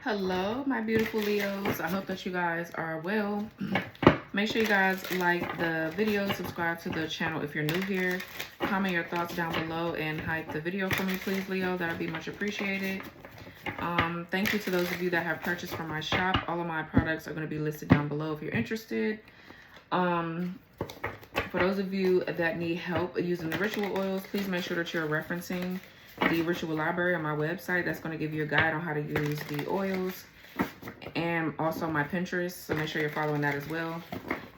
Hello, my beautiful Leos. I hope that you guys are well. Make sure you guys like the video, subscribe to the channel if you're new here. Comment your thoughts down below and hype the video for me, please, Leo. That would be much appreciated. Thank you to those of you that have purchased from my shop. All of my products are going to be listed down below if you're interested. For those of you that need help using the ritual oils, please make sure that you're referencing the ritual library on my website. That's going to give you a guide on how to use the oils, and also my Pinterest, so make sure you're following that as well.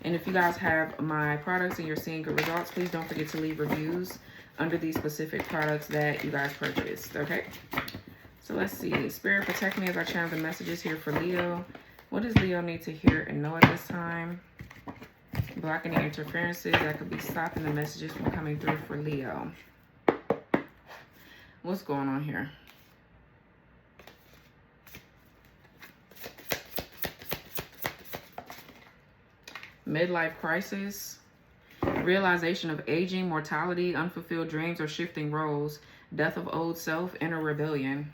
And if you guys have my products and you're seeing good results, please don't forget to leave reviews under these specific products that you guys purchased. Okay, so let's see. Spirit, protect me as I channel the messages here for Leo. What does Leo need to hear and know at this time? Block any interferences that could be stopping the messages from coming through for Leo. What's going on here? Midlife crisis, realization of aging, mortality, unfulfilled dreams or shifting roles, death of old self, inner rebellion.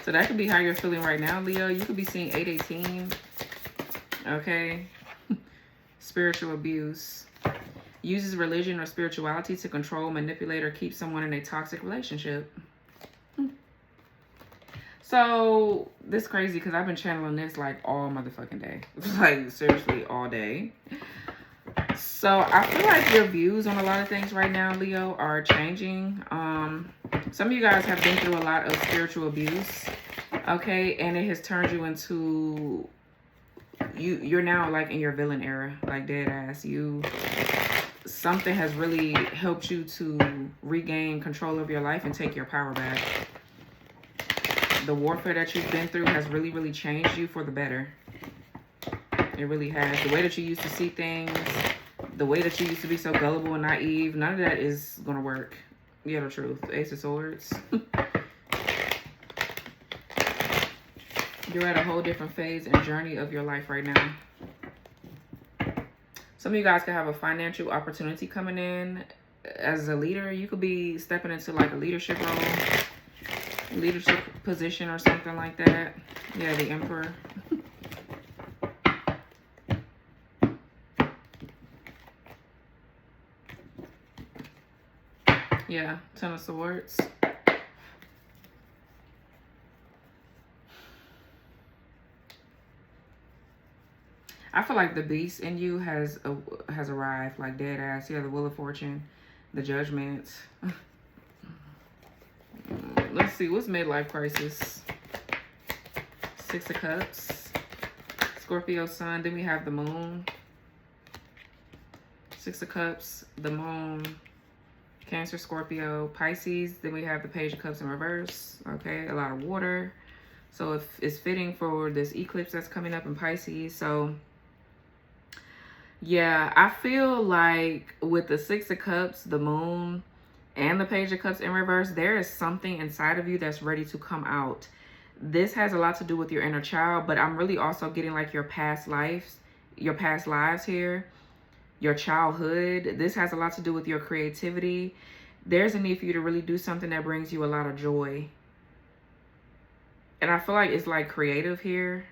So that could be how you're feeling right now, Leo. You could be seeing 818. Okay. Spiritual abuse. Uses religion or spirituality to control, manipulate, or keep someone in a toxic relationship. So, this is crazy because I've been channeling this like all motherfucking day. Like, seriously, all day. So, I feel like your views on a lot of things right now, Leo, are changing. Some of you guys have been through a lot of spiritual abuse, okay? And it has turned you into... You're now like in your villain era, like dead ass. Something has really helped you to regain control of your life and take your power back. The warfare that you've been through has really, really changed you for the better. It really has. The way that you used to see things, the way that you used to be so gullible and naive, none of that is going to work. Yeah, the truth. Ace of Swords. You're at a whole different phase and journey of your life right now. Some of you guys could have a financial opportunity coming in. As a leader, you could be stepping into like a leadership role, leadership position or something like that. Yeah, the Emperor. Yeah, Ten of Swords. I feel like the beast in you has arrived, like dead ass. Yeah, the Wheel of Fortune, the Judgment. Let's see, what's midlife crisis? Six of Cups, Scorpio Sun. Then we have the Moon. Six of Cups, the Moon, Cancer, Scorpio, Pisces. Then we have the Page of Cups in reverse. Okay, a lot of water. So if it's fitting for this eclipse that's coming up in Pisces. So yeah, I feel like with the Six of Cups, the Moon, and the Page of Cups in reverse, there is something inside of you that's ready to come out. This has a lot to do with your inner child, but I'm really also getting like your past lives here, your childhood. This has a lot to do with your creativity. There's a need for you to really do something that brings you a lot of joy. And I feel like it's like creative here.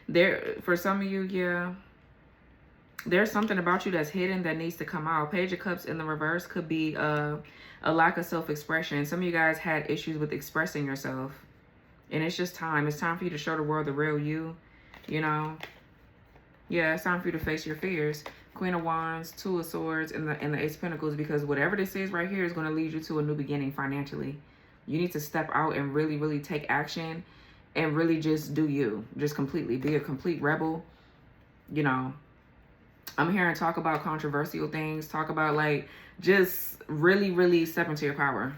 There, for some of you, yeah, there's something about you that's hidden that needs to come out. Page of Cups in the reverse could be a lack of self-expression. Some of you guys had issues with expressing yourself, and it's just time. It's time for you to show the world the real you, you know. Yeah, it's time for you to face your fears. Queen of Wands, Two of Swords, and the Ace of Pentacles, because whatever this is right here is going to lead you to a new beginning financially. You need to step out and really, really take action. And really just do you. Just completely. Be a complete rebel. You know. I'm here and talk about controversial things. Talk about like just really, really step into your power.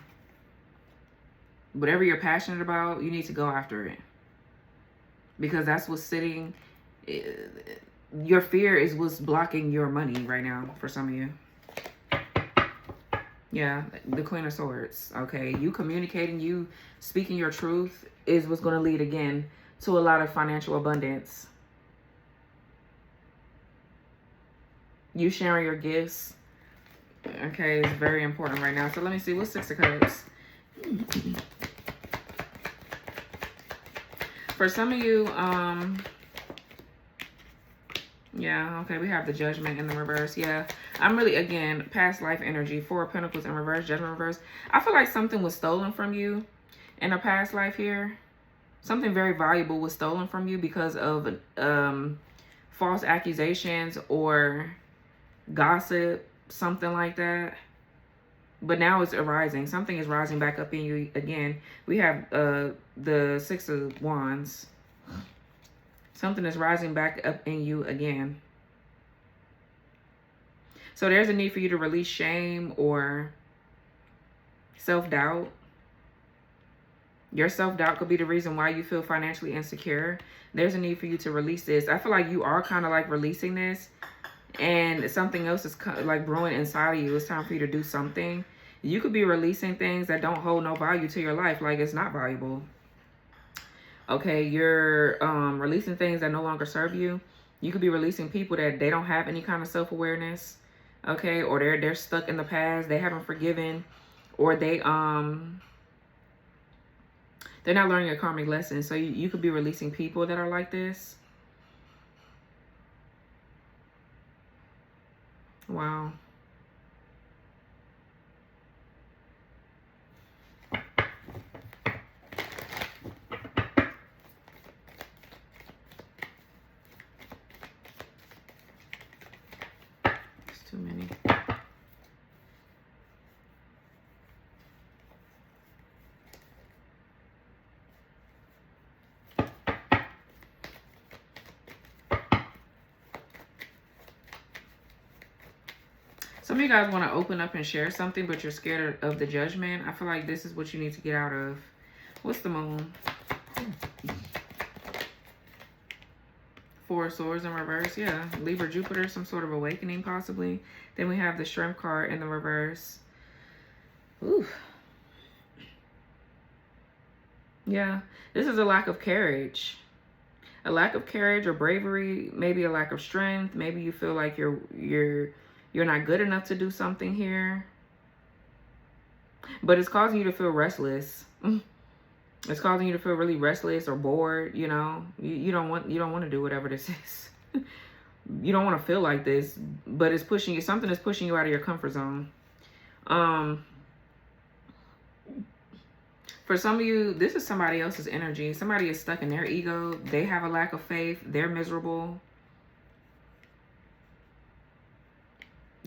Whatever you're passionate about, you need to go after it. Because that's what's sitting. Your fear is what's blocking your money right now for some of you. Yeah, the Queen of Swords. Okay, you communicating, you speaking your truth is what's going to lead again to a lot of financial abundance. You sharing your gifts, okay, is very important right now. So let me see, what's Six of Cups? For some of you, yeah, okay, we have the Judgment in the reverse. Yeah, I'm really, again, past life energy, 4 of Pentacles in reverse, Judgment reverse. I feel like something was stolen from you in a past life here. Something very valuable was stolen from you because of false accusations or gossip, something like that. But now it's arising. Something is rising back up in you again. We have the 6 of Wands. Something is rising back up in you again. So there's a need for you to release shame or self-doubt. Your self-doubt could be the reason why you feel financially insecure. There's a need for you to release this. I feel like you are kind of like releasing this, and something else is like brewing inside of you. It's time for you to do something. You could be releasing things that don't hold no value to your life, like it's not valuable. Okay, you're releasing things that no longer serve you. You could be releasing people that they don't have any kind of self-awareness. Okay, or they're stuck in the past. They haven't forgiven, or they're not learning a karmic lesson. So you could be releasing people that are like this. Wow. It's too many. Some of you guys want to open up and share something, but you're scared of the judgment. I feel like this is what you need to get out of. What's the moon? 4 of Swords in reverse. Yeah, Libra, Jupiter, some sort of awakening possibly. Then we have the Shrimp card in the reverse. Ooh. Yeah, this is a lack of courage. A lack of courage or bravery, maybe a lack of strength. Maybe you feel like you're not good enough to do something here. But it's causing you to feel restless. It's causing you to feel really restless or bored, you know. You don't want to do whatever this is. You don't want to feel like this, but it's pushing you. Something is pushing you out of your comfort zone. For some of you, this is somebody else's energy. Somebody is stuck in their ego. They have a lack of faith. They're miserable.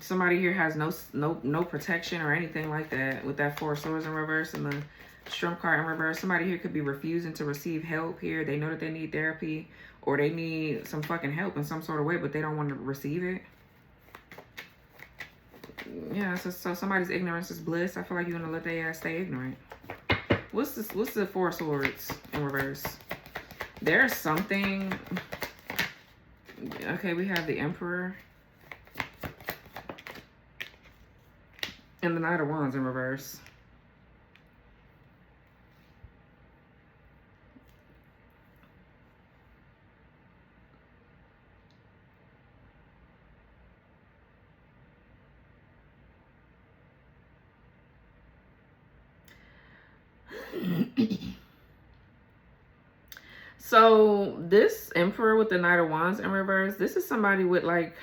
Somebody here has no protection or anything like that with that 4 of Swords in reverse and the Shrimp card in reverse. Somebody here could be refusing to receive help here. They know that they need therapy or they need some fucking help in some sort of way, but they don't want to receive it. Yeah, so somebody's ignorance is bliss. I feel like you're going to let their ass stay ignorant. What's this? What's the 4 of Swords in reverse? There's something. Okay, we have the Emperor. And the Knight of Wands in reverse. So this Emperor with the Knight of Wands in reverse, this is somebody with like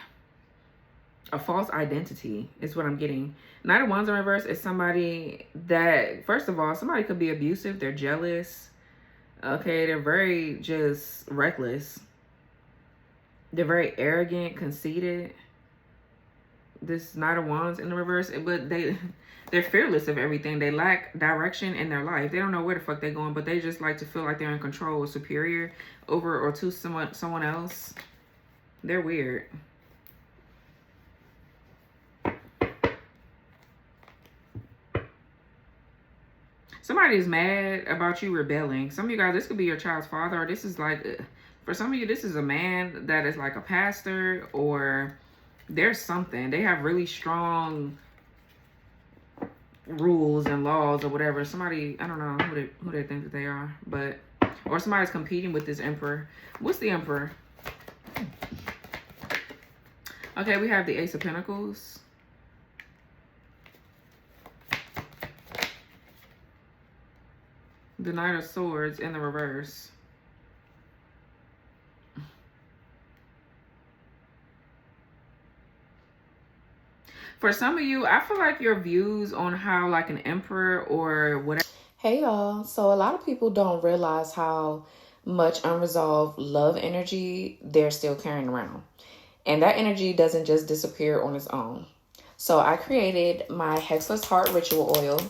a false identity is what I'm getting. Knight of Wands in reverse is somebody that, first of all, somebody could be abusive. They're jealous. Okay, they're very just reckless. They're very arrogant, conceited. This Knight of Wands in the reverse, but they're fearless of everything. They lack direction in their life. They don't know where the fuck they're going, but they just like to feel like they're in control or superior over or to someone else. They're weird. Somebody's mad about you rebelling. Some of you guys, this could be your child's father, or this is like, for some of you, this is a man that is like a pastor, or there's something. They have really strong rules and laws or whatever. Somebody, I don't know who they think that they are, but, or somebody's competing with this Emperor. What's the Emperor? Okay, we have the Ace of Pentacles. The Knight of Swords in the reverse. For some of you, I feel like your views on how like an emperor or whatever. Hey y'all. So a lot of people don't realize how much unresolved love energy they're still carrying around. And that energy doesn't just disappear on its own. So I created my Hexless Heart Ritual Oil.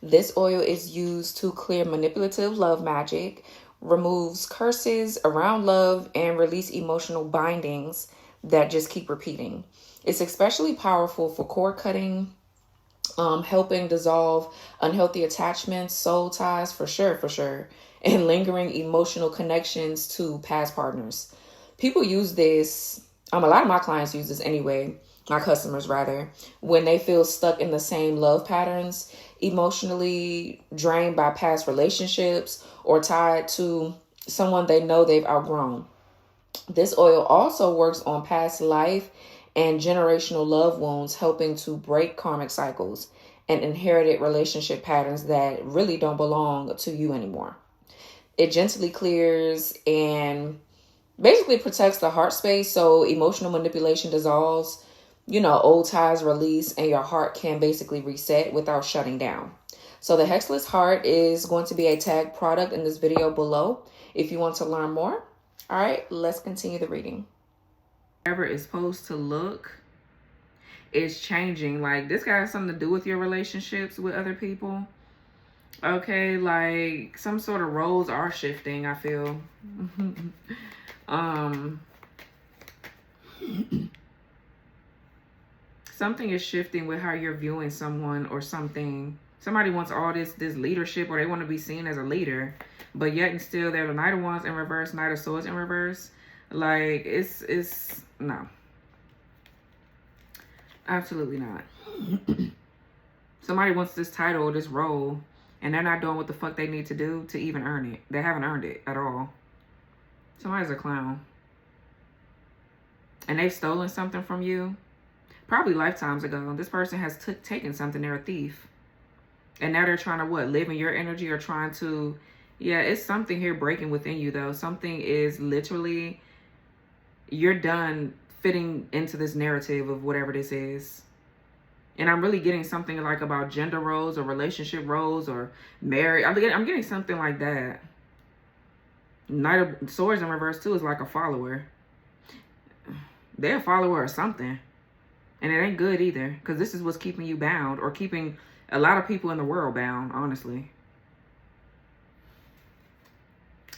This oil is used to clear manipulative love magic, removes curses around love, and release emotional bindings that just keep repeating. It's especially powerful for cord cutting, helping dissolve unhealthy attachments, soul ties, for sure, and lingering emotional connections to past partners. People use this, a lot of my clients use this anyway, my customers rather, when they feel stuck in the same love patterns, emotionally drained by past relationships, or tied to someone they know they've outgrown. This oil also works on past life and generational love wounds, helping to break karmic cycles and inherited relationship patterns that really don't belong to you anymore. It gently clears and basically protects the heart space so emotional manipulation dissolves, old ties release, and your heart can basically reset without shutting down. So the Hexless Heart is going to be a tag product in this video below if you want to learn more. All right, let's continue the reading. Whatever is supposed to look is changing. Like, this got something to do with your relationships with other people. Okay, like some sort of roles are shifting, I feel. Something is shifting with how you're viewing someone or something. Somebody wants all this leadership, or they want to be seen as a leader, but yet and still they're the Knight of Wands in reverse, Knight of Swords in reverse. Like, it's no. Absolutely not. Somebody wants this title or this role, and they're not doing what the fuck they need to do to even earn it. They haven't earned it at all. Somebody's a clown. And they've stolen something from you. Probably lifetimes ago. This person has taken something. They're a thief. And now they're trying to what? Live in your energy, or trying to... Yeah, it's something here breaking within you though. Something is literally... You're done fitting into this narrative of whatever this is. And I'm really getting something like about gender roles or relationship roles or marriage. I'm getting something like that. Knight of Swords in reverse too is like a follower. They're a follower or something. And it ain't good either, because this is what's keeping you bound, or keeping a lot of people in the world bound, honestly.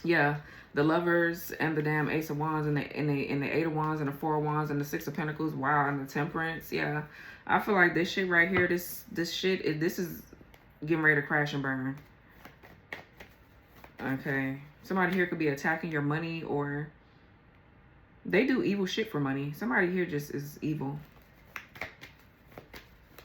Yeah, the Lovers and the damn Ace of Wands and the Eight of Wands and the Four of Wands and the Six of Pentacles, wow, and the Temperance. Yeah, I feel like this shit right here, this is getting ready to crash and burn. Okay, somebody here could be attacking your money, or they do evil shit for money. Somebody here just is evil.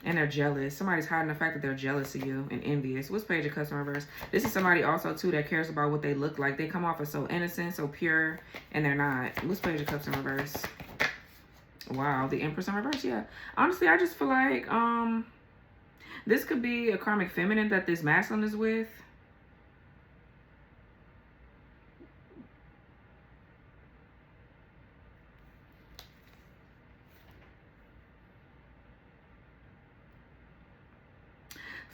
And they're jealous. Somebody's hiding the fact that they're jealous of you and envious. What's Page of Cups in reverse? This is somebody also, too, that cares about what they look like. They come off as so innocent, so pure, and they're not. What's Page of Cups in reverse? Wow, the Empress in reverse? Yeah. Honestly, I just feel like this could be a karmic feminine that this masculine is with.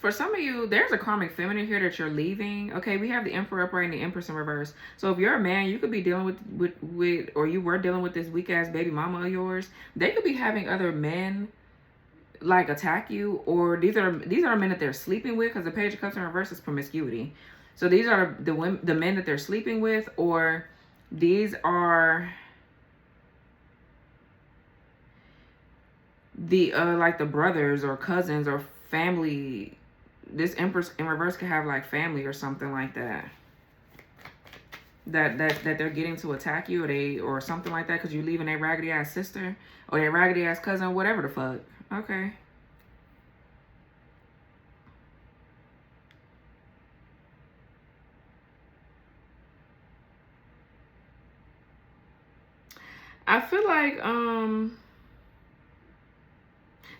For some of you, there's a karmic feminine here that you're leaving. Okay, we have the Emperor upright and the Empress in reverse. So if you're a man, you could be dealing with or you were dealing with this weak ass baby mama of yours. They could be having other men like attack you, or these are men that they're sleeping with, because the Page of Cups in reverse is promiscuity. So these are the men that they're sleeping with, or these are the like the brothers or cousins or family. This Empress in reverse could have like family or something like that. That they're getting to attack you, or something like that, because you're leaving a raggedy ass sister or a raggedy ass cousin, whatever the fuck. Okay. I feel like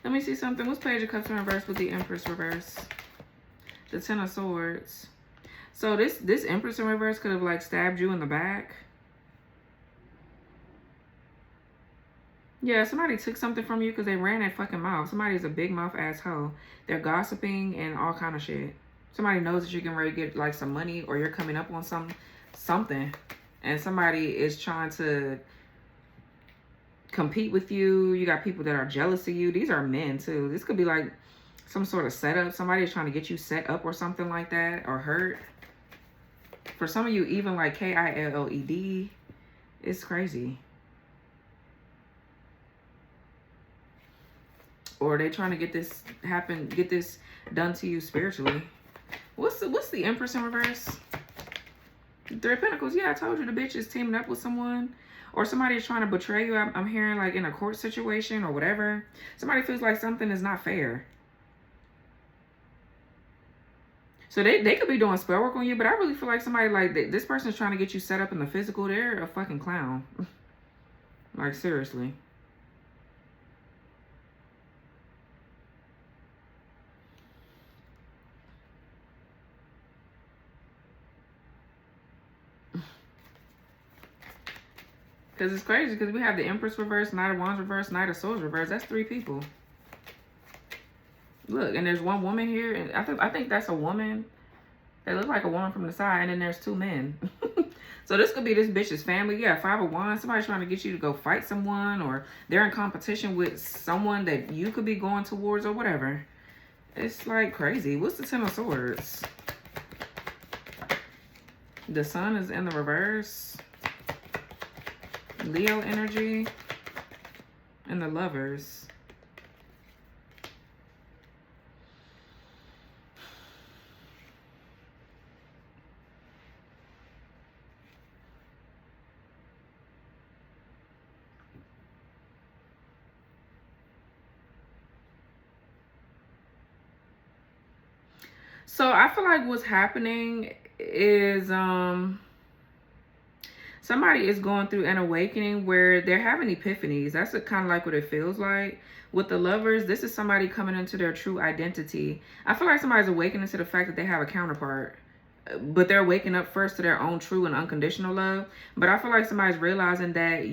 let me see something. What's Page of Cups in reverse with the Empress reverse? The Ten of Swords. So this Empress in reverse could have like stabbed you in the back. Yeah, somebody took something from you because they ran their fucking mouth. Somebody's a big mouth asshole. They're gossiping and all kind of shit. Somebody knows that you're getting ready to get like some money or you're coming up on something. And somebody is trying to compete with you. You got people that are jealous of you. These are men too. This could be like some sort of setup. Somebody is trying to get you set up or something like that, or hurt. For some of you, even like KILLED. It's crazy. Or they trying to get this done to you spiritually. What's the Empress in reverse? Three of Pentacles. Yeah, I told you the bitch is teaming up with someone. Or somebody is trying to betray you. I'm hearing like in a court situation or whatever. Somebody feels like something is not fair. So they could be doing spell work on you, but I really feel like somebody like this person is trying to get you set up in the physical. They're a fucking clown. Like, seriously. Because it's crazy because we have the Empress reverse, Knight of Wands reverse, Knight of Swords reverse. That's 3 people. Look, and there's one woman here, and I think that's a woman. They look like a woman from the side, and then there's 2 men. So this could be this bitch's family. Yeah, 5 of Wands. Somebody's trying to get you to go fight someone, or they're in competition with someone that you could be going towards or whatever. It's like crazy. What's the 10 of Swords? The Sun is in the reverse. Leo energy. And the Lovers. So I feel like what's happening is somebody is going through an awakening where they're having epiphanies. That's kind of like what it feels like. With the Lovers, this is somebody coming into their true identity. I feel like somebody's awakening to the fact that they have a counterpart. But they're waking up first to their own true and unconditional love. But I feel like somebody's realizing that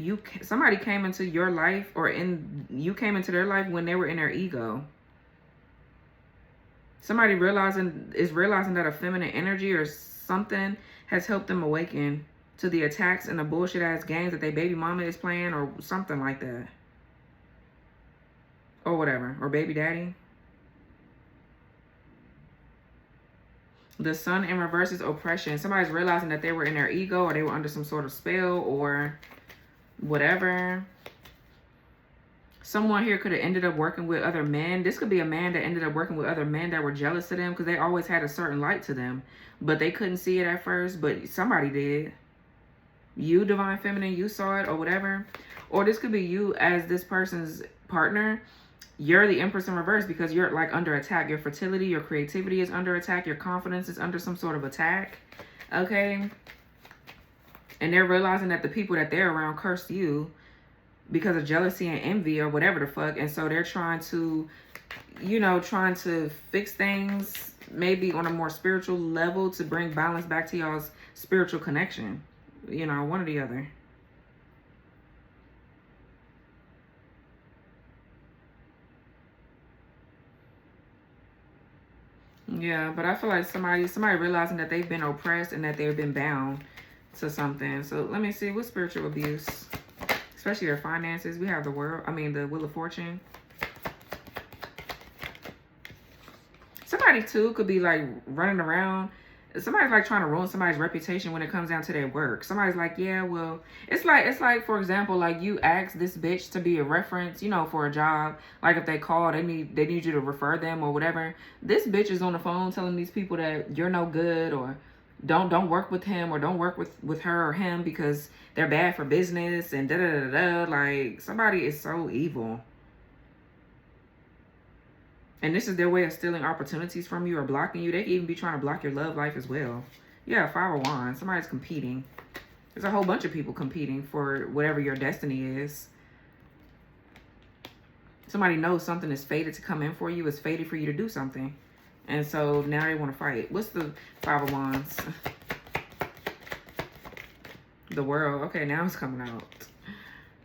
somebody came into your life, or you came into their life when they were in their ego. Somebody is realizing that a feminine energy or something has helped them awaken to the attacks and the bullshit ass games that their baby mama is playing, or something like that. Or whatever. Or baby daddy. The Sun in reverse is oppression. Somebody's realizing that they were in their ego, or they were under some sort of spell or whatever. Someone here could have ended up working with other men. This could be a man that ended up working with other men that were jealous of them because they always had a certain light to them. But they couldn't see it at first, but somebody did. You, Divine Feminine, you saw it or whatever. Or this could be you as this person's partner. You're the Empress in reverse because you're like under attack. Your fertility, your creativity is under attack. Your confidence is under some sort of attack. Okay? And they're realizing that the people that they're around cursed you because of jealousy and envy or whatever the fuck. And so they're trying to, trying to fix things maybe on a more spiritual level to bring balance back to y'all's spiritual connection. One or the other. Yeah, but I feel like somebody realizing that they've been oppressed and that they've been bound to something. So let me see, what spiritual abuse? Especially their finances. We have the Wheel of Fortune. Somebody too could be like running around. Somebody's like trying to ruin somebody's reputation when it comes down to their work. Somebody's like, yeah, well, it's like for example, like you ask this bitch to be a reference, for a job. Like if they call, they need you to refer them or whatever. This bitch is on the phone telling these people that you're no good, or don't work with him, or don't work with her or him because they're bad for business and da da da da. Like, somebody is so evil. And this is their way of stealing opportunities from you or blocking you. They can even be trying to block your love life as well. Yeah, 5 of Wands. Somebody's competing. There's a whole bunch of people competing for whatever your destiny is. Somebody knows something is fated to come in for you. It's fated for you to do something. And so now they want to fight. What's the 5 of Wands? The World. Okay, now it's coming out.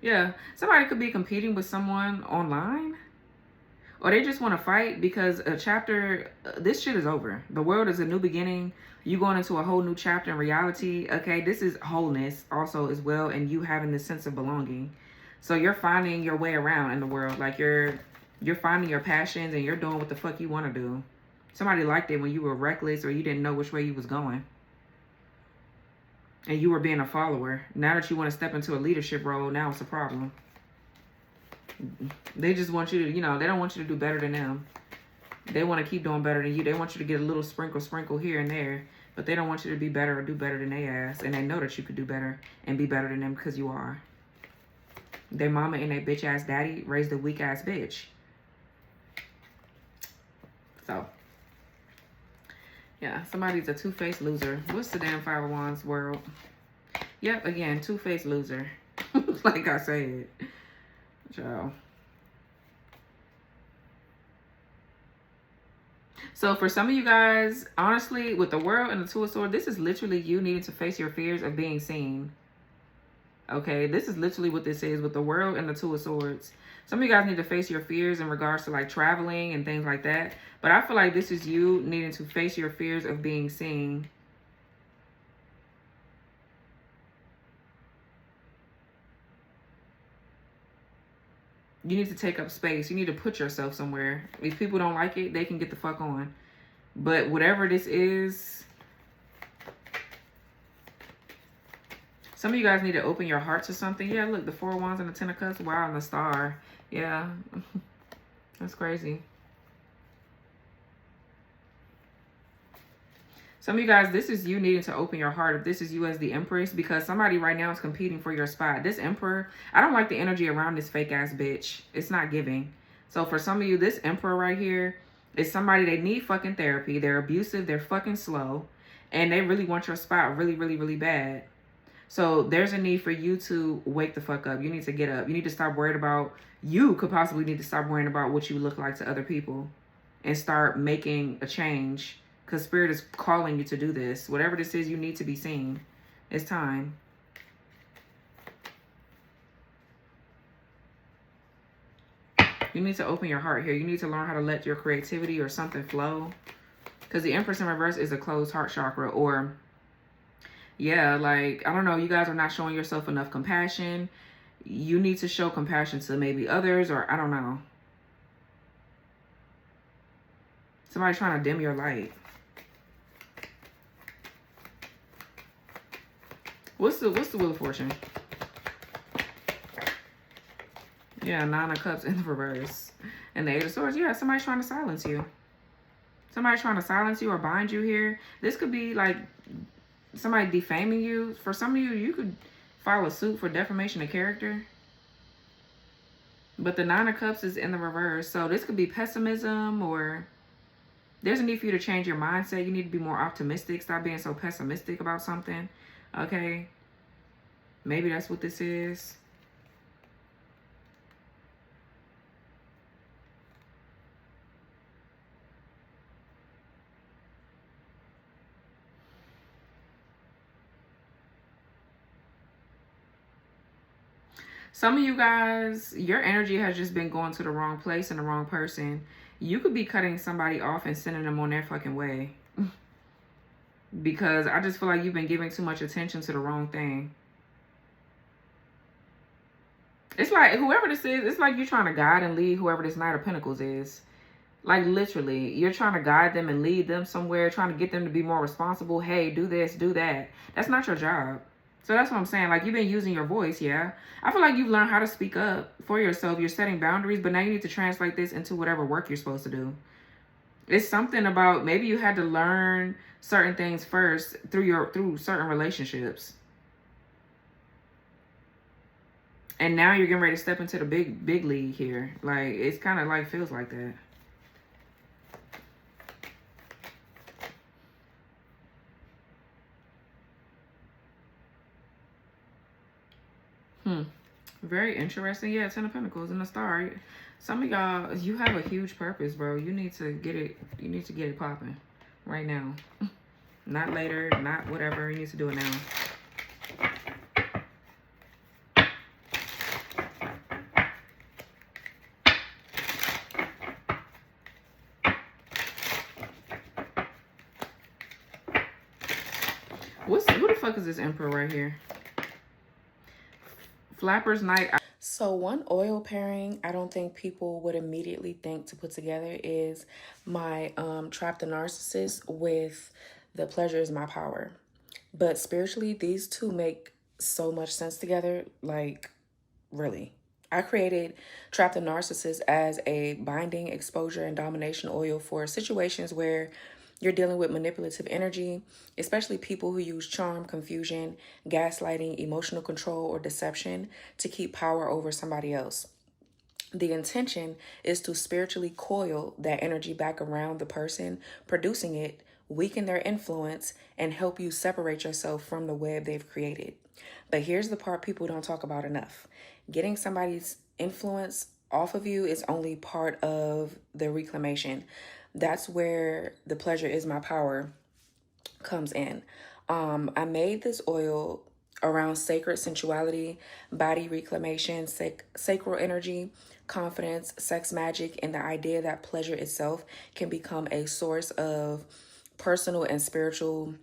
Yeah, somebody could be competing with someone online, or they just want to fight because a chapter, this shit is over. The world is a new beginning. You going into a whole new chapter in reality. Okay, this is wholeness also as well, and you having this sense of belonging. So you're finding your way around in the world. Like you're finding your passions and you're doing what the fuck you want to do. Somebody liked it when you were reckless or you didn't know which way you was going. And you were being a follower. Now that you want to step into a leadership role, now it's a problem. They just want you to, they don't want you to do better than them. They want to keep doing better than you. They want you to get a little sprinkle here and there. But they don't want you to be better or do better than they ass. And they know that you could do better and be better than them because you are. Their mama and their bitch ass daddy raised a weak ass bitch. So, yeah, somebody's a two-faced loser. What's the damn Five of Wands world? Yep, again, two-faced loser. Like I said. Ciao. So for some of you guys, honestly, with the world and the Two of Swords, this is literally you needing to face your fears of being seen. Okay, this is literally what this is with the world and the Two of Swords. Some of you guys need to face your fears in regards to like traveling and things like that. But I feel like this is you needing to face your fears of being seen. You need to take up space. You need to put yourself somewhere. If people don't like it, they can get the fuck on. But whatever this is, some of you guys need to open your heart to something. Yeah, look, the Four of Wands and the Ten of Cups. Wow, and the Star. Yeah, that's crazy. Some of you guys, this is you needing to open your heart. If this is you as the Empress, because somebody right now is competing for your spot. This Emperor, I don't like the energy around this fake ass bitch. It's not giving. So for some of you, this Emperor right here is somebody, they need fucking therapy. They're abusive. They're fucking slow. And they really want your spot really, really, really bad. So there's a need for you to wake the fuck up. You need to get up. You need to stop worried about, you could possibly need to stop worrying about what you look like to other people and start making a change. Because Spirit is calling you to do this. Whatever this is, you need to be seen. It's time. You need to open your heart here. You need to learn how to let your creativity or something flow. Because the Empress in reverse is a closed heart chakra. Or, yeah, like, I don't know. You guys are not showing yourself enough compassion. You need to show compassion to maybe others. Or, I don't know. Somebody's trying to dim your light. What's the Wheel of Fortune? Yeah, Nine of Cups in the reverse. And the Eight of Swords. Yeah, somebody's trying to silence you. Somebody's trying to silence you or bind you here. This could be like somebody defaming you. For some of you, you could file a suit for defamation of character. But the Nine of Cups is in the reverse. So this could be pessimism, or there's a need for you to change your mindset. You need to be more optimistic. Stop being so pessimistic about something. Okay, maybe that's what this is. Some of you guys, your energy has just been going to the wrong place and the wrong person. You could be cutting somebody off and sending them on their fucking way. Because I just feel like you've been giving too much attention to the wrong thing. It's like, whoever this is, it's like you're trying to guide and lead whoever this Knight of Pentacles is. Like, literally, you're trying to guide them and lead them somewhere, trying to get them to be more responsible. Hey, do this, do that. That's not your job. So that's what I'm saying. Like, you've been using your voice, yeah? I feel like you've learned how to speak up for yourself. You're setting boundaries, but now you need to translate this into whatever work you're supposed to do. It's something about, maybe you had to learn certain things first through certain relationships. And now you're getting ready to step into the big league here. Like, it's kind of like, feels like that. Very interesting. Yeah, Ten of Pentacles and the Star. Some of y'all, you have a huge purpose, bro. You need to get it. You need to get it popping right now. Not later, not whatever. You need to do it now. Who the fuck is this Emperor right here? Flapper's Night. So one oil pairing I don't think people would immediately think to put together is my Trap the Narcissist with the Pleasure is My Power. But spiritually, these two make so much sense together. Like, really. I created Trap the Narcissist as a binding, exposure, and domination oil for situations where you're dealing with manipulative energy, especially people who use charm, confusion, gaslighting, emotional control, or deception to keep power over somebody else. The intention is to spiritually coil that energy back around the person producing it, weaken their influence, and help you separate yourself from the web they've created. But here's the part people don't talk about enough: getting somebody's influence off of you is only part of the reclamation. That's where the Pleasure is My Power comes in. I made this oil around sacred sensuality, body reclamation, sacral energy, confidence, sex magic, and the idea that pleasure itself can become a source of personal and spiritual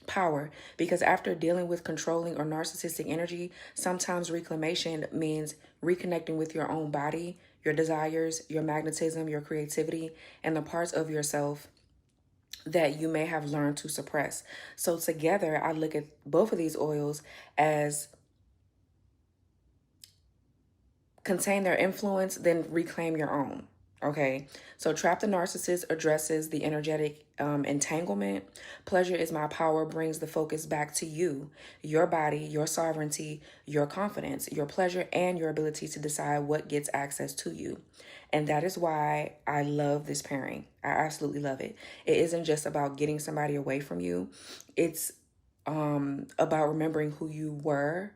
power. Because after dealing with controlling or narcissistic energy, sometimes reclamation means reconnecting with your own body, your desires, your magnetism, your creativity, and the parts of yourself that you may have learned to suppress. So together, I look at both of these oils as contain their influence, then reclaim your own. Okay, so Trap the Narcissist addresses the energetic entanglement. Pleasure is My Power brings the focus back to you, your body, your sovereignty, your confidence, your pleasure, and your ability to decide what gets access to you. And that is why I love this pairing. I absolutely love it. It isn't just about getting somebody away from you. It's about remembering who you were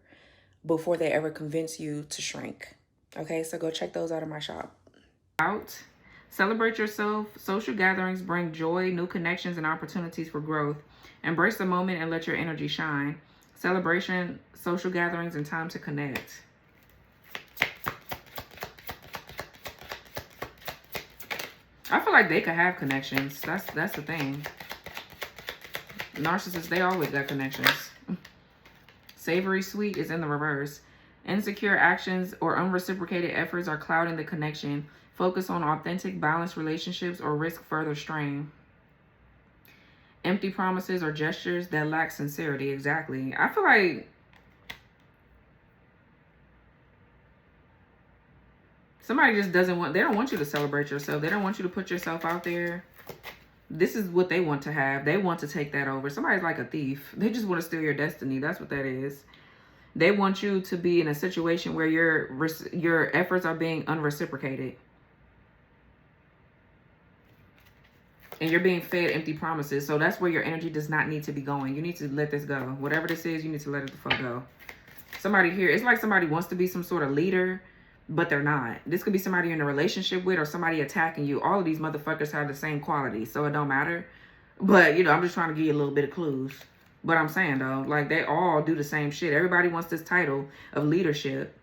before they ever convince you to shrink. Okay, so go check those out in my shop. Out. Celebrate yourself. Social gatherings bring joy, new connections, and opportunities for growth. Embrace the moment and let your energy shine. Celebration, social gatherings, and time to connect. I feel like they could have connections. That's the thing. Narcissists, they always got connections. Savory Sweet is in the reverse. Insecure actions or unreciprocated efforts are clouding the connection. Focus on authentic, balanced relationships or risk further strain. Empty promises or gestures that lack sincerity. Exactly. I feel like somebody just doesn't want, they don't want you to celebrate yourself. They don't want you to put yourself out there. This is what they want to have. They want to take that over. Somebody's like a thief. They just want to steal your destiny. That's what that is. They want you to be in a situation where your efforts are being unreciprocated. And you're being fed empty promises. So that's where your energy does not need to be going. You need to let this go. Whatever this is, you need to let it the fuck go. Somebody here, it's like somebody wants to be some sort of leader, but they're not. This could be somebody you're in a relationship with or somebody attacking you. All of these motherfuckers have the same qualities, so it don't matter. But, you know, I'm just trying to give you a little bit of clues. But I'm saying, though, like, they all do the same shit. Everybody wants this title of leadership.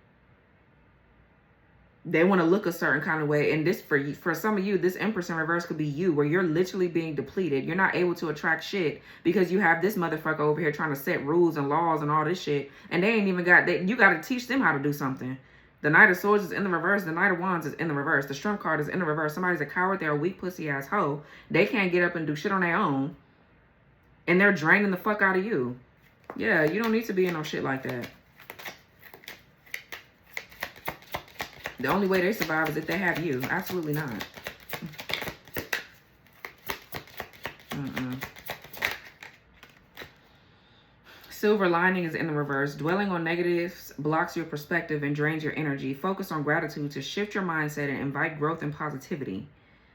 They want to look a certain kind of way. And this, for some of you, this Empress in reverse could be you, where you're literally being depleted. You're not able to attract shit because you have this motherfucker over here trying to set rules and laws and all this shit. And they ain't even got that. You got to teach them how to do something. The Knight of Swords is in the reverse. The Knight of Wands is in the reverse. The Strength card is in the reverse. Somebody's a coward. They're a weak pussy ass hoe. They can't get up and do shit on their own. And they're draining the fuck out of you. Yeah, you don't need to be in no shit like that. The only way they survive is if they have you. Absolutely not. Silver lining is in the reverse. Dwelling on negatives blocks your perspective and drains your energy. Focus on gratitude to shift your mindset and invite growth and positivity.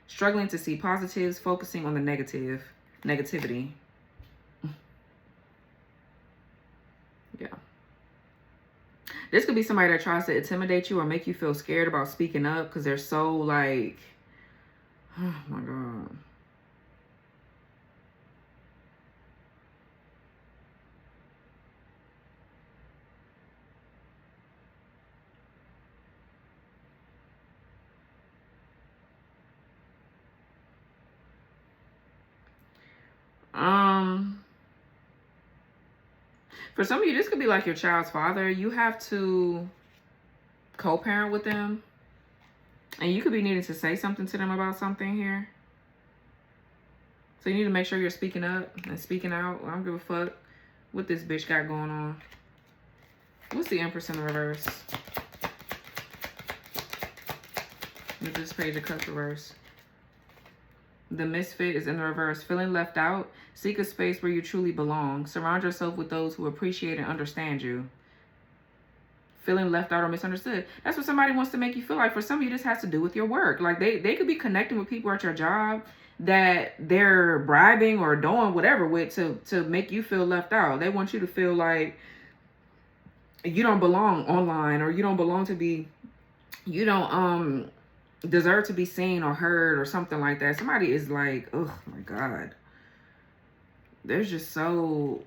Struggling to see positives, focusing on the negativity. Yeah. This could be somebody that tries to intimidate you or make you feel scared about speaking up because they're so like, oh my God. For some of you, this could be like your child's father. You have to co-parent with them. And you could be needing to say something to them about something here. So you need to make sure you're speaking up and speaking out. I don't give a fuck what this bitch got going on. What's the Empress in the reverse? With this Page of Cups reverse. The Misfit is in the reverse. Feeling left out? Seek a space where you truly belong. Surround yourself with those who appreciate and understand you. Feeling left out or misunderstood. That's what somebody wants to make you feel like. For some of you, this has to do with your work. Like they could be connecting with people at your job that they're bribing or doing whatever with to make you feel left out. They want you to feel like you don't belong online, or you don't belong to be, you don't deserve to be seen or heard or something like that. Somebody is like, oh my God. There's just so...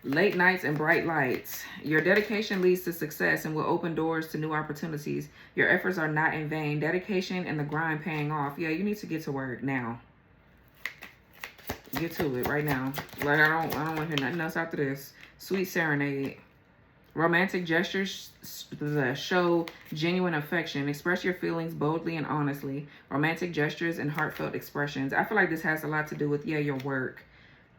Late nights and bright lights. Your dedication leads to success and will open doors to new opportunities. Your efforts are not in vain. Dedication and the grind paying off. Yeah, you need to get to work now. Get to it right now. Like I don't want to hear nothing else after this. Sweet serenade. Romantic gestures show genuine affection. Express your feelings boldly and honestly. Romantic gestures and heartfelt expressions. I feel like this has a lot to do with, yeah, your work.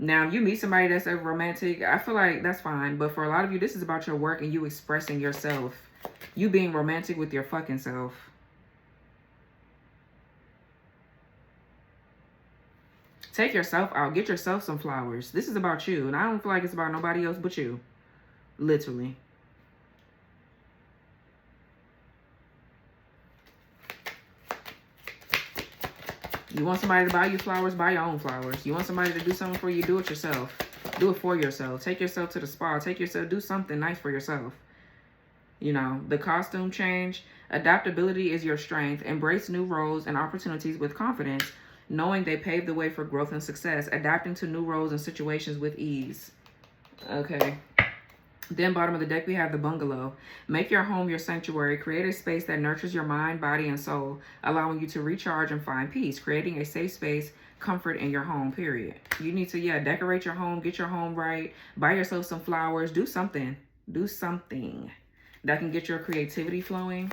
Now, if you meet somebody that's a romantic, I feel like that's fine. But for a lot of you, this is about your work and you expressing yourself. You being romantic with your fucking self. Take yourself out. Get yourself some flowers. This is about you. And I don't feel like it's about nobody else but you. Literally. You want somebody to buy you flowers, buy your own flowers. You want somebody to do something for you, do it yourself. Do it for yourself. Take yourself to the spa. Do something nice for yourself. You know, the costume change. Adaptability is your strength. Embrace new roles and opportunities with confidence, knowing they pave the way for growth and success. Adapting to new roles and situations with ease. Okay. Then bottom of the deck, we have the bungalow. Make your home your sanctuary. Create a space that nurtures your mind, body, and soul, allowing you to recharge and find peace. Creating a safe space, comfort in your home, period. You need to, decorate your home, get your home right, buy yourself some flowers, do something. Do something that can get your creativity flowing.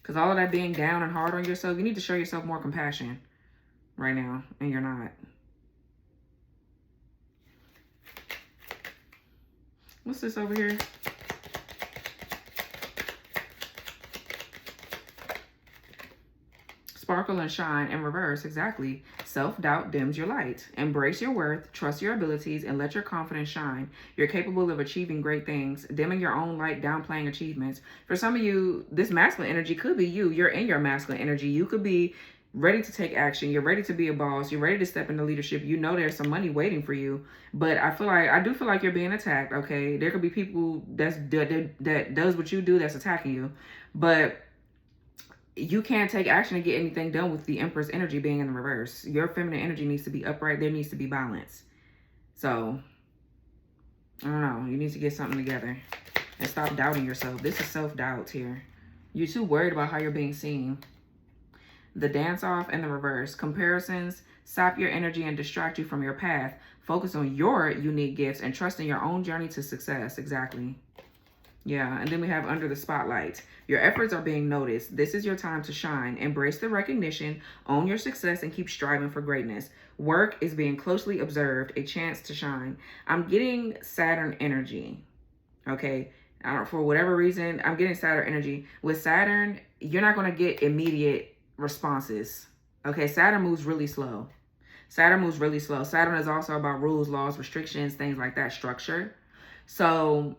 Because all of that being down and hard on yourself, you need to show yourself more compassion right now, and you're not. What's this over here? Sparkle and shine in reverse. Exactly. Self-doubt dims your light. Embrace your worth, trust your abilities, and let your confidence shine. You're capable of achieving great things. Dimming your own light, downplaying achievements. For some of you, this masculine energy could be you. You're in your masculine energy. You could be ready to take action. You're ready to be a boss. You're ready to step into leadership. You know there's some money waiting for you. But I do feel like you're being attacked, okay? There could be people that does what you do that's attacking you. But you can't take action and get anything done with the Empress energy being in the reverse. Your feminine energy needs to be upright. There needs to be balance. So, I don't know. You need to get something together and stop doubting yourself. This is self-doubt here. You're too worried about how you're being seen. The dance-off and the reverse. Comparisons sap your energy and distract you from your path. Focus on your unique gifts and trust in your own journey to success. Exactly. Yeah, and then we have under the spotlight. Your efforts are being noticed. This is your time to shine. Embrace the recognition, own your success, and keep striving for greatness. Work is being closely observed, a chance to shine. I'm getting Saturn energy, okay? For whatever reason, I'm getting Saturn energy. With Saturn, you're not going to get immediate responses, okay? Saturn moves really slow. Saturn is also about rules, laws, restrictions, things like that, structure. So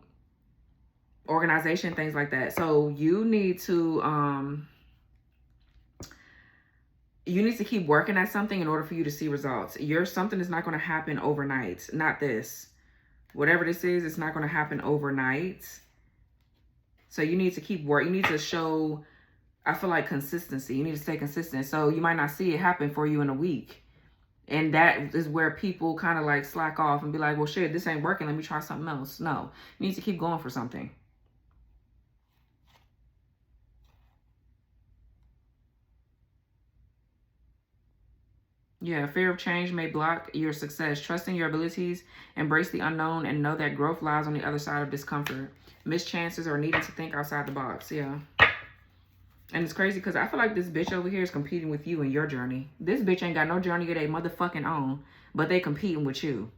organization, things like that. So you need to keep working at something in order for you to see results. Something is not going to happen overnight. Not this. Whatever this is, it's not going to happen overnight. So you need to keep working. You need to show, I feel like, consistency. You need to stay consistent. So you might not see it happen for you in a week. And that is where people kind of like slack off and be like, well, shit, this ain't working. Let me try something else. No, you need to keep going for something. Yeah, fear of change may block your success. Trust in your abilities, embrace the unknown, and know that growth lies on the other side of discomfort. Missed chances or needing to think outside the box. Yeah. And it's crazy because I feel like this bitch over here is competing with you in your journey. This bitch ain't got no journey of their motherfucking own, but they competing with you.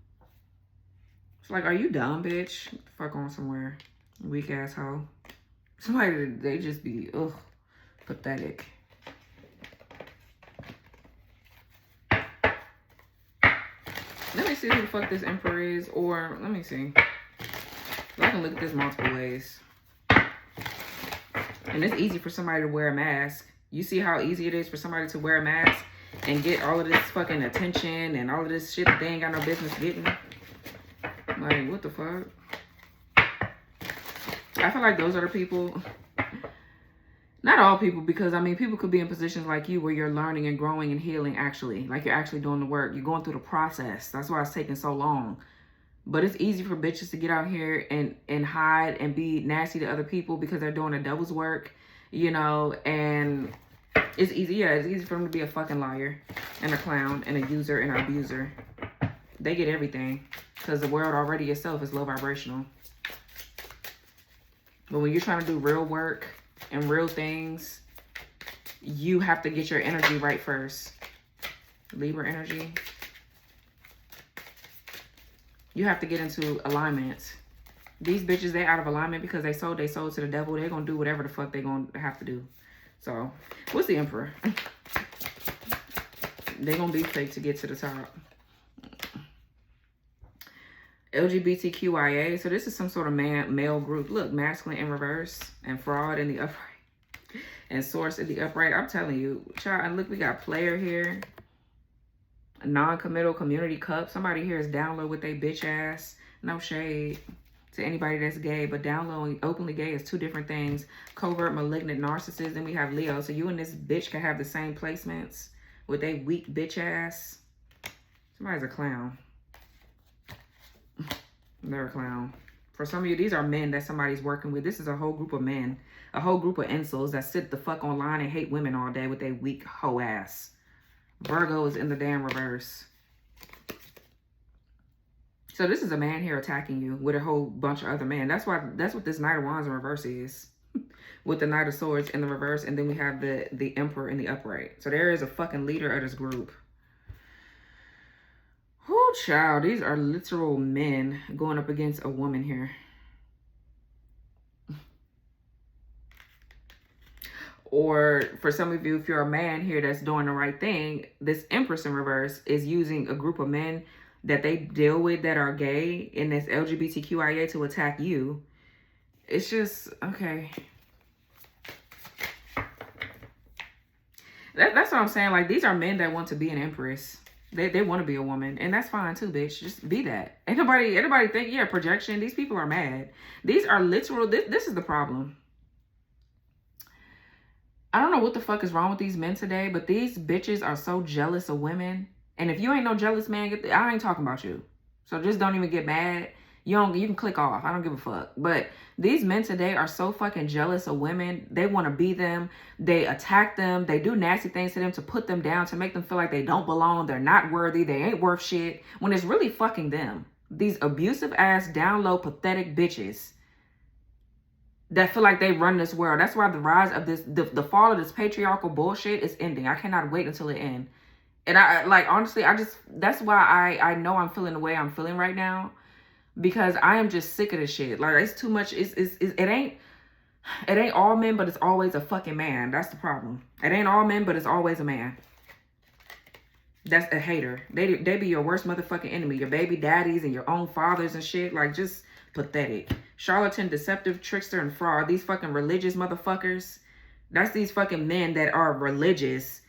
It's like, are you dumb, bitch? Get the fuck on somewhere. Weak asshole. Somebody, they just be, ugh, pathetic. Let me see who the fuck this emperor is, or let me see. I can look at this multiple ways. And it's easy for somebody to wear a mask. You see how easy it is for somebody to wear a mask and get all of this fucking attention and all of this shit that they ain't got no business getting? Like, what the fuck? I feel like those are the people. Not all people, because I mean, people could be in positions like you where you're learning and growing and healing actually. Like you're actually doing the work. You're going through the process. That's why it's taking so long. But it's easy for bitches to get out here and hide and be nasty to other people because they're doing the devil's work, you know, and it's easy. Yeah, it's easy for them to be a fucking liar and a clown and a user and an abuser. They get everything because the world already itself is low vibrational. But when you're trying to do real work and real things, you have to get your energy right first. Libra energy. You have to get into alignment. These bitches, they out of alignment because they sold to the devil. They're going to do whatever the fuck they're going to have to do. So, what's the emperor? They're going to be fake to get to the top. LGBTQIA. So, this is some sort of male group. Look, masculine in reverse and fraud in the upright. And source in the upright. I'm telling you, child, and look, we got player here. Non-committal community cup. Somebody here is down low with they bitch ass. No shade to anybody that's gay, but down low and openly gay is two different things. Covert malignant narcissist. Then we have Leo. So you and this bitch can have the same placements with they weak bitch ass. Somebody's a clown. They're a clown. For some of you, these are men that somebody's working with. This is a whole group of men. A whole group of incels that sit the fuck online and hate women all day with their weak hoe ass. Virgo is in the damn reverse. So this is a man here attacking you with a whole bunch of other men. That's what this Knight of Wands in reverse is. With the Knight of Swords in the reverse. And then we have the Emperor in the upright. So there is a fucking leader of this group. Whoo, child. These are literal men going up against a woman here. Or for some of you, if you're a man here that's doing the right thing, this Empress in reverse is using a group of men that they deal with that are gay in this LGBTQIA to attack you. It's just, okay. That's what I'm saying. Like, these are men that want to be an empress. They want to be a woman. And that's fine too, bitch. Just be that. Ain't nobody think, yeah, projection. These people are mad. These are literal. This is the problem. I don't know what the fuck is wrong with these men today, but these bitches are so jealous of women. And if you ain't no jealous man, I ain't talking about you. So just don't even get mad. You can click off. I don't give a fuck. But these men today are so fucking jealous of women. They want to be them. They attack them. They do nasty things to them to put them down, to make them feel like they don't belong. They're not worthy. They ain't worth shit. When it's really fucking them. These abusive ass, down low, pathetic bitches that feel like they run this world. That's why the rise of this, the fall of this patriarchal bullshit is ending. I cannot wait until it ends. And I, like, honestly, that's why I know I'm feeling the way I'm feeling right now. Because I am just sick of this shit. Like, it's too much. It ain't all men, but it's always a fucking man. That's the problem. It ain't all men, but it's always a man. That's a hater. They be your worst motherfucking enemy. Your baby daddies and your own fathers and shit. Like, just pathetic. Charlatan, deceptive, trickster, and fraud. These fucking religious motherfuckers. That's these fucking men that are religious,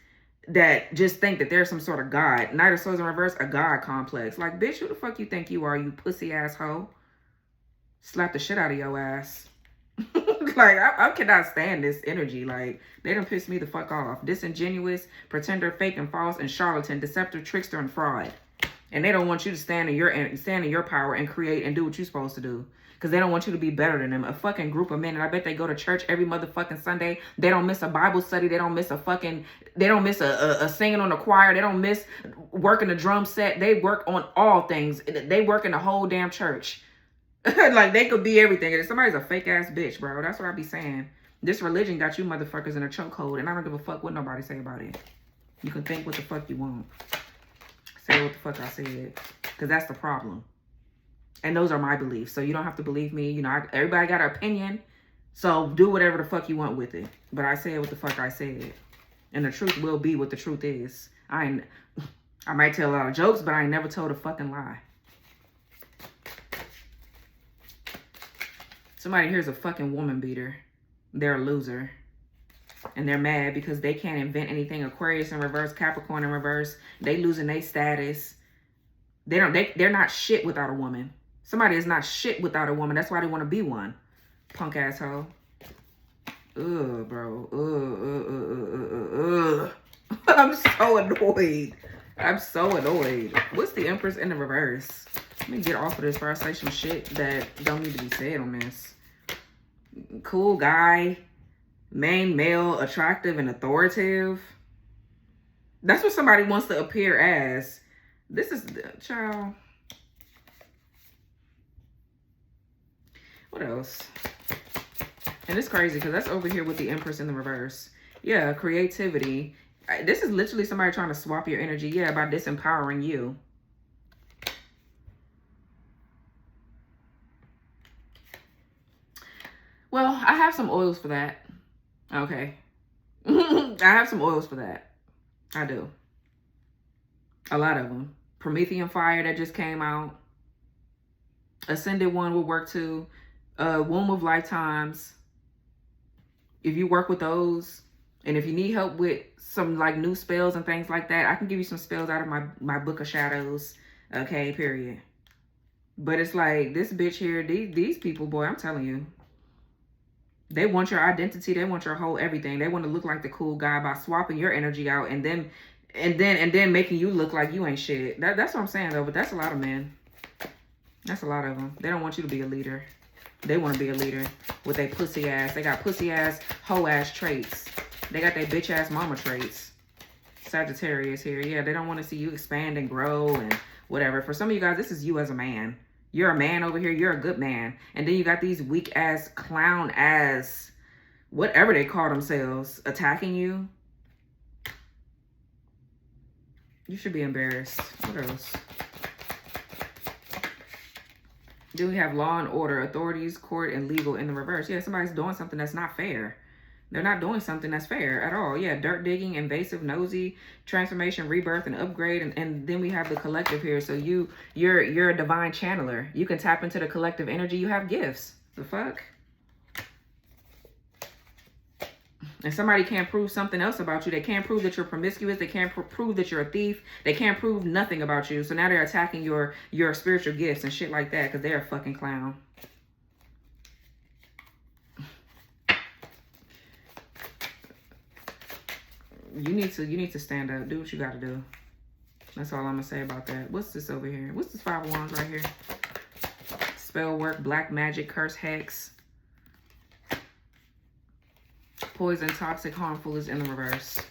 that just think that they're some sort of god. Knight of Swords in reverse, a god complex. Like, bitch, who the fuck you think you are, you pussy asshole? Slap the shit out of your ass. Like, I cannot stand this energy. Like, they done piss me the fuck off. Disingenuous, pretender, fake and false, and charlatan, deceptive, trickster, and fraud. And they don't want you to stand in your power and create and do what you're supposed to do. Because they don't want you to be better than them. A fucking group of men. And I bet they go to church every motherfucking Sunday. They don't miss a Bible study. They don't miss a singing on the choir. They don't miss working the drum set. They work on all things. They work in the whole damn church. Like, they could be everything. And somebody's a fake ass bitch, bro. That's what I be saying. This religion got you motherfuckers in a chokehold. And I don't give a fuck what nobody say about it. You can think what the fuck you want. Say what the fuck I said. Because that's the problem. And those are my beliefs. So you don't have to believe me. You know, everybody got an opinion. So do whatever the fuck you want with it. But I said what the fuck I said. And the truth will be what the truth is. I might tell a lot of jokes, but I ain't never told a fucking lie. Somebody here's a fucking woman beater. They're a loser. And they're mad because they can't invent anything. Aquarius in reverse, Capricorn in reverse. They losing their status. They're not shit without a woman. Somebody is not shit without a woman. That's why they want to be one. Punk asshole. Ugh, bro. I'm so annoyed. I'm so annoyed. What's the Empress in the reverse? Let me get off of this before I say some shit that don't need to be said on this. Cool guy. Main male, attractive and authoritative. That's what somebody wants to appear as. This is the child. What else? And it's crazy because that's over here with the Empress in the reverse. Yeah, creativity. This is literally somebody trying to swap your energy. Yeah, by disempowering you. Well, I have some oils for that. Okay. I have some oils for that. I do. A lot of them. Promethean fire that just came out. Ascended one will work too. Womb of lifetimes. If you work with those, and if you need help with some like new spells and things like that, I can give you some spells out of my book of shadows. Okay, period. But it's like this bitch here, these people, boy, I'm telling you. They want your identity. They want your whole everything. They want to look like the cool guy by swapping your energy out and then making you look like you ain't shit. That's what I'm saying though. But that's a lot of men. That's a lot of them. They don't want you to be a leader. They want to be a leader with a pussy ass. They got pussy ass, hoe ass traits. They got their bitch ass mama traits. Sagittarius here. Yeah, they don't want to see you expand and grow and whatever. For some of you guys, this is you as a man. You're a man over here. You're a good man. And then you got these weak ass, clown ass, whatever they call themselves, attacking you. You should be embarrassed. What else? Then we have law and order, authorities, court, and legal in the reverse. Yeah, somebody's doing something that's not fair. They're not doing something that's fair at all. Yeah, dirt digging, invasive, nosy, transformation, rebirth, and upgrade. And then we have the collective here. So you're a divine channeler. You can tap into the collective energy. You have gifts. The fuck? And somebody can't prove something else about you. They can't prove that you're promiscuous. They can't prove that you're a thief. They can't prove nothing about you. So now they're attacking your spiritual gifts and shit like that because they're a fucking clown. You need to stand up. Do what you got to do. That's all I'm going to say about that. What's this over here? What's this 5 of Wands right here? Spell work, black magic, curse, hex. Poison, toxic, harmful is in the reverse.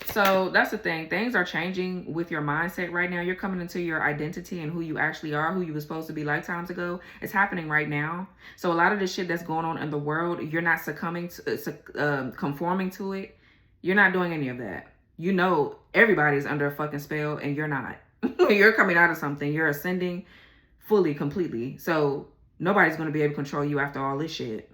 So that's the thing. Things are changing with your mindset right now. You're coming into your identity and who you actually are, who you were supposed to be lifetimes ago. It's happening right now. So a lot of the shit that's going on in the world, you're not succumbing to, conforming to it. You're not doing any of that. You know everybody's under a fucking spell and you're not. You're coming out of something. You're ascending fully, completely. So nobody's going to be able to control you after all this shit.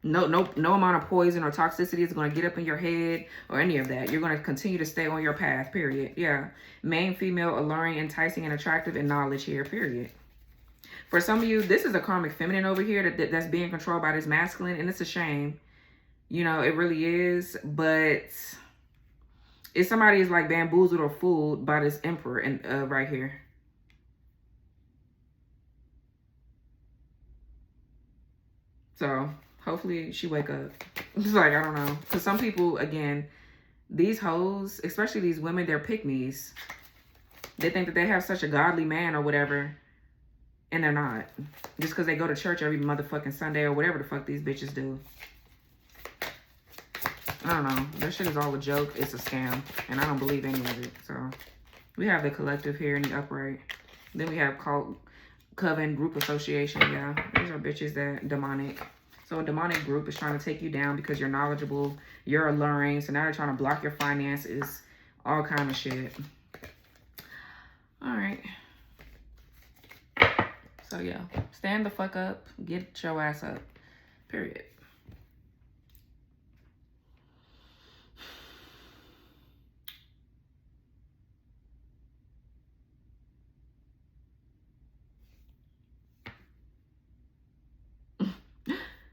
No amount of poison or toxicity is going to get up in your head or any of that. You're going to continue to stay on your path, period. Yeah. Male, female, alluring, enticing, and attractive, and knowledge here, period. For some of you, this is a karmic feminine over here that's being controlled by this masculine, and it's a shame. You know, it really is. But if somebody is like bamboozled or fooled by this emperor and right here. So hopefully she wake up. It's like, I don't know. Because some people, again, these hoes, especially these women, they're pick-me's. They think that they have such a godly man or whatever, and they're not. Just because they go to church every motherfucking Sunday or whatever the fuck these bitches do. I don't know. That shit is all a joke. It's a scam. And I don't believe any of it. So, we have the collective here in the upright. Then we have cult, coven, group association. Yeah, these are bitches that demonic. So, a demonic group is trying to take you down because you're knowledgeable. You're alluring. So, now they're trying to block your finances. All kind of shit. All right. So, yeah. Stand the fuck up. Get your ass up. Period.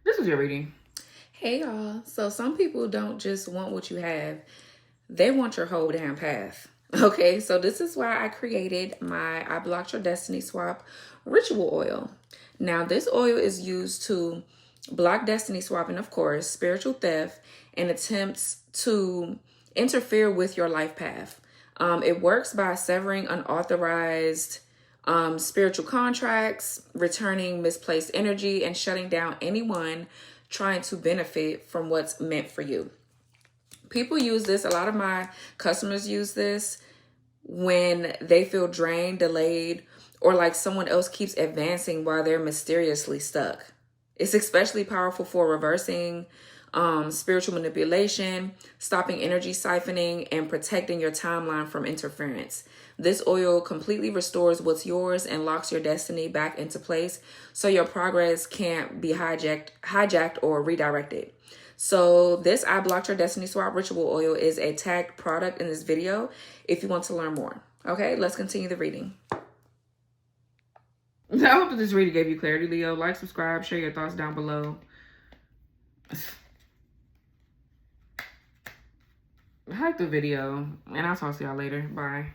This was your reading. Hey y'all. So some people don't just want what you have. They want your whole damn path. Okay, so this is why I created my I Blocked Your Destiny Swap ritual oil. Now this oil is used to block destiny swapping, of course, spiritual theft, and attempts to interfere with your life path. It works by severing unauthorized spiritual contracts, returning misplaced energy, and shutting down anyone trying to benefit from what's meant for you. People use this, a lot of my customers use this when they feel drained, delayed, or like someone else keeps advancing while they're mysteriously stuck. It's especially powerful for reversing spiritual manipulation, stopping energy siphoning, and protecting your timeline from interference. This oil completely restores what's yours and locks your destiny back into place so your progress can't be hijacked or redirected. So this I Blocked Your Destiny Swap ritual oil is a tagged product in this video if you want to learn more. Okay, let's continue the reading. I hope that this reading gave you clarity, Leo. Like, subscribe, share your thoughts down below. Like the video, and I'll talk to y'all later. Bye.